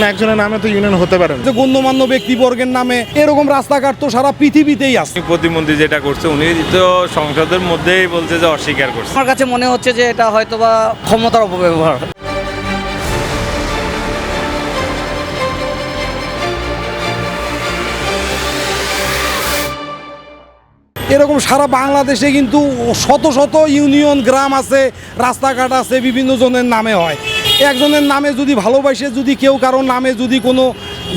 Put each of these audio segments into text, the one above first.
একজনের নামে তো ইউনিয়ন হতে পারে না। যে গণ্যমান্য ব্যক্তিবর্গের নামে এরকম রাস্তাঘাট তো সারা পৃথিবীতেই আছে। প্রতিমন্ত্রী যেটা করছে উনি তো সংসদের মধ্যেই বলছে যে অস্বীকার করছে। আমার কাছে মনে হচ্ছে যে এটা হয়তোবা ক্ষমতার অপব্যবহার। এরকম সারা বাংলাদেশে কিন্তু শত শত ইউনিয়ন গ্রাম আছে, রাস্তাঘাট আছে, বিভিন্ন জনের নামে হয়। একজনের নামে যদি ভালোবাসে যদি কেউ কারোর নামে যদি কোনো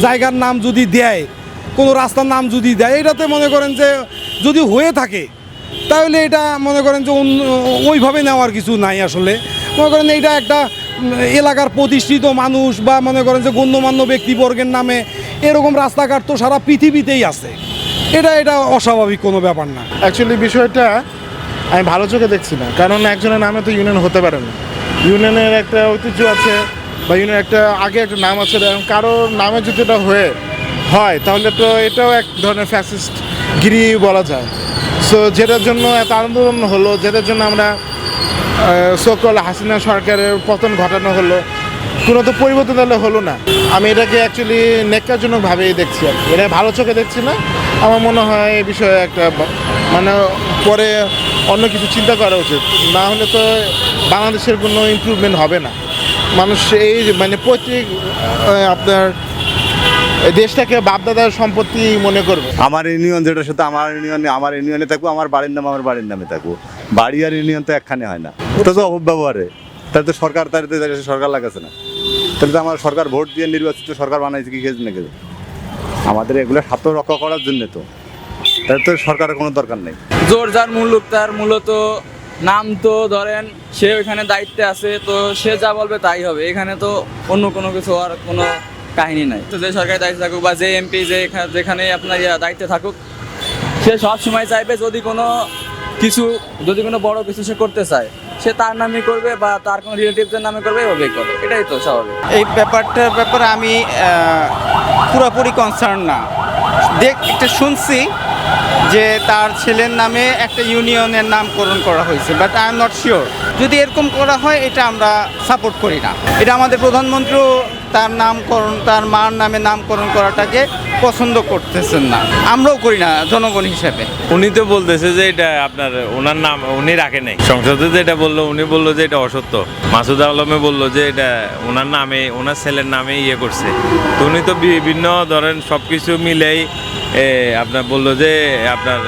জায়গার নাম যদি দেয়, কোনো রাস্তার নাম যদি দেয়, এটাতে মনে করেন যে যদি হয়ে থাকে তাহলে এটা মনে করেন যে ওইভাবে নেওয়ার কিছু নাই। আসলে মনে করেন এটা একটা এলাকার প্রতিষ্ঠিত মানুষ বা মনে করেন যে গণ্যমান্য ব্যক্তিবর্গের নামে এরকম রাস্তাঘাট তো সারা পৃথিবীতেই আছে। এটা অস্বাভাবিক কোনো ব্যাপার না। অ্যাকচুয়ালি বিষয়টা আমি ভালো চোখে দেখছি না, কারণ একজনের নামে তো ইউনিয়ন হতে পারে না। ইউনিয়নের একটা ঐতিহ্য আছে বা ইউনিয়নের একটা আগে একটা নাম আছে, এবং কারোর নামে যদি এটা হয় তাহলে তো এটাও এক ধরনের ফ্যাসিস্ট গিরি বলা যায়। সো যেটার জন্য এত আন্দোলন হলো, যেটার জন্য আমরা সকল হাসিনা সরকারের পতন ঘটানো হলো, কোনো তো পরিবর্তন তাহলে হলো না। আমি এটাকে অ্যাকচুয়ালি নেক্কারজনকভাবেই দেখছি আর কি, এটা ভালো চোখে দেখছি না। আমার মনে হয় এই বিষয়ে একটা মানে পরে অন্য কিছু চিন্তা করা উচিত, না হলে তো বাংলাদেশের কোনো ইমপ্রুভমেন্ট হবে না। মানুষ এই মানে পৈতৃক আপনার দেশটাকে বাপদাদার সম্পত্তি মনে করবে। আমার ইউনিয়ন যেটা সেটা আমার ইউনিয়নে থাকবো, আমার বাড়ির নাম আমার বাড়ির নামে থাকবো। বাড়ি আর ইউনিয়ন তো একখানে হয় না, ওটা তো অপব্যবহারে। তাহলে তো সরকার লাগাচ্ছে না, তাহলে তো আমার সরকার ভোট দিয়ে নির্বাচিত সরকার বানাইছে কি খেয়েছে নাকি? আমাদের এগুলো স্বার্থ রক্ষা করার জন্য তো, তাহলে তো সরকারের কোনো দরকার নেই। জোর যার মুল্লুক তার মূলত নাম তো ধরেন সে ওইখানে দায়িত্বে আছে, তো সে যা বলবে তাই হবে। এখানে তো অন্য কোনো কিছু আর কোনো কাহিনী নাই। তো যে সরকারি দায়িত্বে থাকুক বা যে এমপি যেখানে আপনার দায়িত্বে থাকুক, সে সব সময় চাইবে যদি কোনো বড় কিছু সে করতে চায়, সে তার নামে করবে বা তার কোনো রিলেটিভসের নামে করবে, এভাবেই করবে। এটাই তো স্বাভাবিক। এই ব্যাপারটার ব্যাপারে আমি পুরোপুরি কনসার্ন না। একটা শুনছি যে তার ছেলের নামে একটা ইউনিয়নের নামকরণ করা হয়েছে, but I am not sure. যদি এরকম করা হয় এটা আমরা সাপোর্ট করি না। এটা আমাদের প্রধানমন্ত্রীও তার মার নামে নামকরণ করাটাকে পছন্দ করতেছেন না, আমরাও করি না জনগণ হিসেবে। উনি তো বলতেছে যে এটা আপনার ওনার নাম উনি রাখে নাই। সংসদে যেটা বললো উনি বললো যে এটা অসত্য। মাসুদ আলমে বললো যে এটা ওনার নামে ওনার ছেলের নামে করছে। তো উনি তো বিভিন্ন ধরেন সব কিছু মিলেই আপনার বললো যে আপনার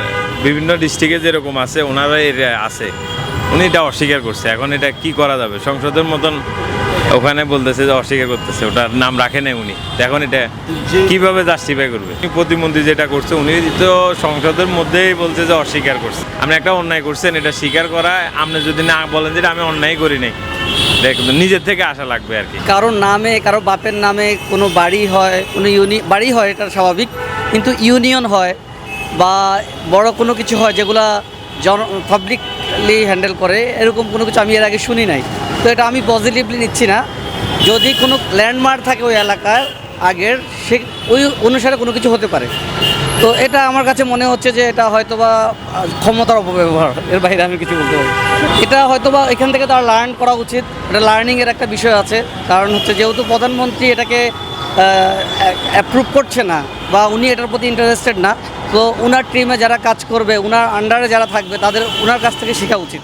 বিভিন্ন ডিস্ট্রিক্টে যেরকম আছে ওনারা আছে, উনি এটা অস্বীকার করছে। এখন এটা কি করা যাবে? সংসদের মতন ওখানে বলতেছে যে অস্বীকার করতেছে, ওটার নাম রাখে নাই উনি। এখন এটা কিভাবে জাস্টিফাই করবে? প্রতিমন্ত্রী যেটা করছে উনি তো সংসদের মধ্যেই বলছে যে অস্বীকার করছে। আপনি একটা অন্যায় করছেন, এটা স্বীকার করা। আপনি যদি না বলেন যে আমি অন্যায় করি নাই, নিজের থেকে আশা লাগবে আর কি। কারোর নামে, কারো বাপের নামে কোনো বাড়ি হয়, কোনো বাড়ি হয়, এটা স্বাভাবিক। কিন্তু ইউনিয়ন হয় বা বড় কোনো কিছু হয় যেগুলা পাবলিকলি হ্যান্ডেল করে, এরকম কোনো কিছু আমি এর আগে শুনি নাই। তো এটা আমি পজিটিভলি নিচ্ছি না। যদি কোনো ল্যান্ডমার্ক থাকে ওই এলাকায় আগের, সে ওই অনুসারে কোনো কিছু হতে পারে। তো এটা আমার কাছে মনে হচ্ছে যে এটা হয়তোবা ক্ষমতার অপব্যবহার, এর বাইরে আমি কিছু বলতে পারি। এটা হয়তোবা এখান থেকে তার লার্ন করা উচিত। এটা লার্নিংয়ের একটা বিষয় আছে। কারণ হচ্ছে যেহেতু প্রধানমন্ত্রী এটাকে অ্যাপ্রুভ করছে না বা উনি এটার প্রতি ইন্টারেস্টেড না, তো ওনার টিমে যারা কাজ করবে, ওনার আন্ডারে যারা থাকবে, ওনার কাছ থেকে শেখা উচিত।